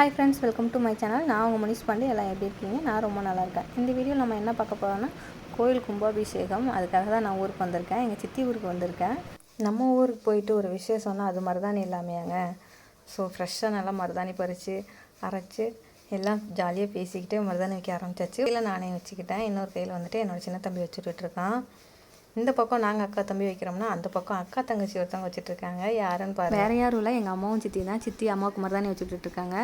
Hi friends, welcome to my channel. நான் உங்கள் மனிஷ் பாண்டி. எல்லாம் எப்படி இருக்கீங்க? நான் ரொம்ப நல்லா இருக்கேன். இந்த வீடியோ நம்ம என்ன பார்க்க போகிறோம்னா கோயில் கும்பாபிஷேகம். அதுக்காக தான் நான் ஊருக்கு வந்திருக்கேன். எங்கள் சித்தி ஊருக்கு வந்திருக்கேன். நம்ம ஊருக்கு போயிட்டு ஒரு விசேஷம்னா அது மருதாணி இல்லாமையாங்க. ஸோ ஃப்ரெஷ்ஷாக நல்லா மருதாணி பறித்து அரைச்சி எல்லாம் ஜாலியாக பேசிக்கிட்டு மருதாணி வைக்க ஆரம்பிச்சாச்சு. இல்லை நானே வச்சுக்கிட்டேன். இன்னொரு கையில் வந்துட்டு என்னோடய சின்ன தம்பி வச்சுட்டுருக்கான். இந்த பக்கம் நாங்கள் அக்கா தம்பி வைக்கிறோம்னா அந்த பக்கம் அக்கா தங்கச்சி ஒருத்தவங்க வச்சுட்ருக்காங்க. யாருன்னு பாரு, வேறு யாரும் இல்லை, எங்கள் அம்மாவும் சித்தி தான். சித்தி அம்மாவுக்கு மாதிரி தானே வச்சுட்ருக்காங்க.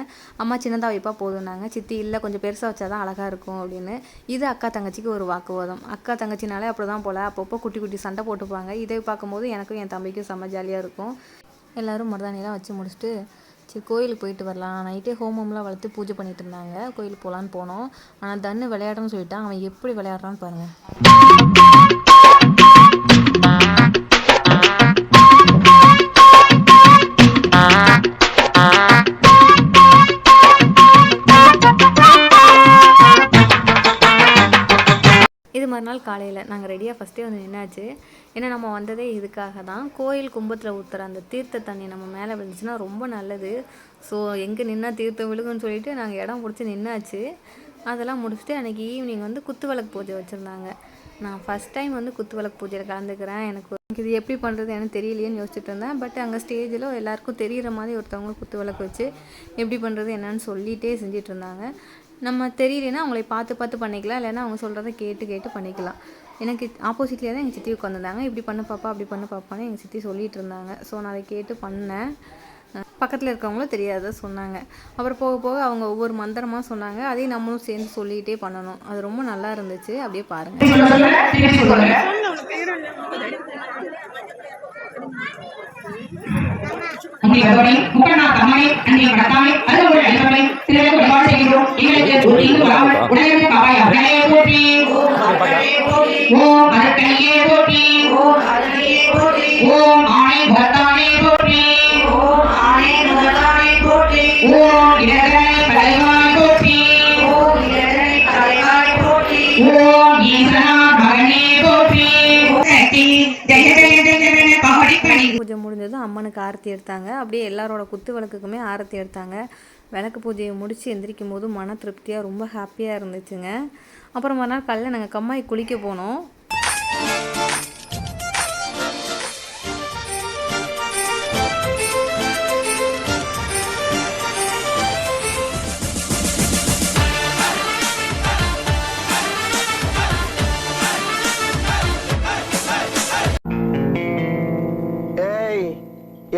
அம்மா சின்னதாக வைப்பா போதும்னாங்க. சித்தி இல்லை கொஞ்சம் பெருசாக வச்சா தான் அழகாக இருக்கும் அப்படின்னு. இது அக்கா தங்கச்சிக்கு ஒரு வாக்குவாதம். அக்கா தங்கச்சினாலே அப்படி தான் போல் அப்பப்போ குட்டி குட்டி சண்டை போட்டுப்பாங்க. இதை பார்க்கும்போது எனக்கும் என் தம்பிக்கும் செம்ம ஜாலியாக இருக்கும். எல்லோரும் மருதாணிலாம் வச்சு முடிச்சுட்டு சரி கோயிலுக்கு போயிட்டு வரலாம். நைட்டே ஹோமம்லாம் வளர்த்து பூஜை பண்ணிட்டு இருந்தாங்க. கோயிலுக்கு போகலான்னு போனோம். ஆனால் தன்னு விளையாடுறன்னு சொல்லிட்டான். அவன் எப்படி விளையாடுறான்னு பாருங்கள். இது மறுநாள் காலையில் நாங்கள் ரெடியாக ஃபஸ்ட்டே வந்து நின்னாச்சு. ஏன்னா நம்ம வந்ததே இதுக்காக தான். கோயில் கும்பத்தில் ஊற்றுற அந்த தீர்த்த தண்ணி நம்ம மேலே விழுந்துச்சுன்னா ரொம்ப நல்லது. ஸோ எங்கே நின்னா தீர்த்தம் விழுகுன்னு சொல்லிட்டு நாங்கள் இடம் பிடிச்சி நின்னாச்சு. அதெல்லாம் முடிச்சுட்டு அன்றைக்கி ஈவினிங் வந்து குத்து விளக்கு பூஜை வச்சுருந்தாங்க. நான் ஃபஸ்ட் டைம் வந்து குத்து விளக்கு பூஜையில் கலந்துக்கிறேன். எனக்கு இது எப்படி பண்ணுறது எனக்கு தெரியலையேன்னு யோசிச்சுட்டு இருந்தேன். பட் அங்கே ஸ்டேஜில் எல்லாேருக்கும் தெரிகிற மாதிரி ஒருத்தவங்க குத்து விளக்கு வச்சு எப்படி பண்ணுறது என்னன்னு சொல்லிகிட்டே செஞ்சிட்டு இருந்தாங்க. நம்ம தெரியலனா அவங்களை பார்த்து பண்ணிக்கலாம், இல்லைன்னா அவங்க சொல்கிறத கேட்டு பண்ணிக்கலாம். எனக்கு ஆப்போசிட்லேயே தான் எங்கள் சித்தி உட்காந்துருந்தாங்க. இப்படி பண்ணு பாப்பா அப்படி பண்ணு பாப்பான்னு எங்கள் சித்தி சொல்லிகிட்டு இருந்தாங்க. ஸோ நான் அதை கேட்டு பண்ணேன். பக்கத்தில் இருக்கவங்களும் தெரியாத சொன்னாங்க. அப்புறம் போக போக அவங்க ஒவ்வொரு மந்திரமாக சொன்னாங்க. அதையும் நம்மளும் சேர்ந்து சொல்லிகிட்டே பண்ணணும். அது ரொம்ப நல்லா இருந்துச்சு. அப்படியே பாருங்கள். பூஜை முடிஞ்சதும் அம்மனுக்கு ஆரத்தி எடுத்தாங்க. அப்படியே எல்லாரோட குத்து விளக்குக்குமே ஆரத்தி எடுத்தாங்க. விளக்கு பூஜையை முடித்து எந்திரிக்கும் போது மன திருப்தியாக ரொம்ப ஹாப்பியாக இருந்துச்சுங்க. அப்புறம் மறுநாள் காலையில் நாங்கள் கம்மாய் குளிக்க போனோம்.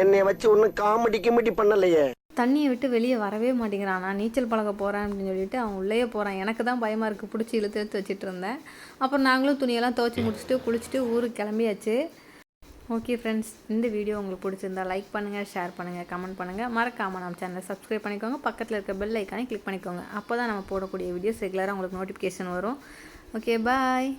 என்னைய வச்சு ஒன்றும் காமெடி பண்ணலையே. தண்ணியை விட்டு வெளியே வரவே மாட்டேங்கிறான். நான் நீச்சல் பழக போகிறேன் அப்படின்னு சொல்லிட்டு அவன் உள்ளே போகிறான். எனக்கு தான் பயமாக இருக்குது. பிடிச்சி இழுத்து வச்சுட்டு இருந்தேன். அப்புறம் நாங்களும் துணியெல்லாம் துவைச்சி முடிச்சுட்டு குளிச்சுட்டு ஊருக்கு கிளம்பியாச்சு. ஓகே ஃப்ரெண்ட்ஸ், இந்த வீடியோ உங்களுக்கு பிடிச்சிருந்தா லைக் பண்ணுங்கள், ஷேர் பண்ணுங்கள், கமெண்ட் பண்ணுங்கள். மறக்காமல் நம்ம சேனலை சப்ஸ்கிரைப் பண்ணிக்கோங்க. பக்கத்தில் இருக்க பெல் ஐக்கானே கிளிக் பண்ணிக்கோங்க. அப்போ தான் நம்ம போடக்கூடிய வீடியோஸ் ரெகுலராக உங்களுக்கு நோட்டிஃபிகேஷன் வரும். ஓகே, பாய்.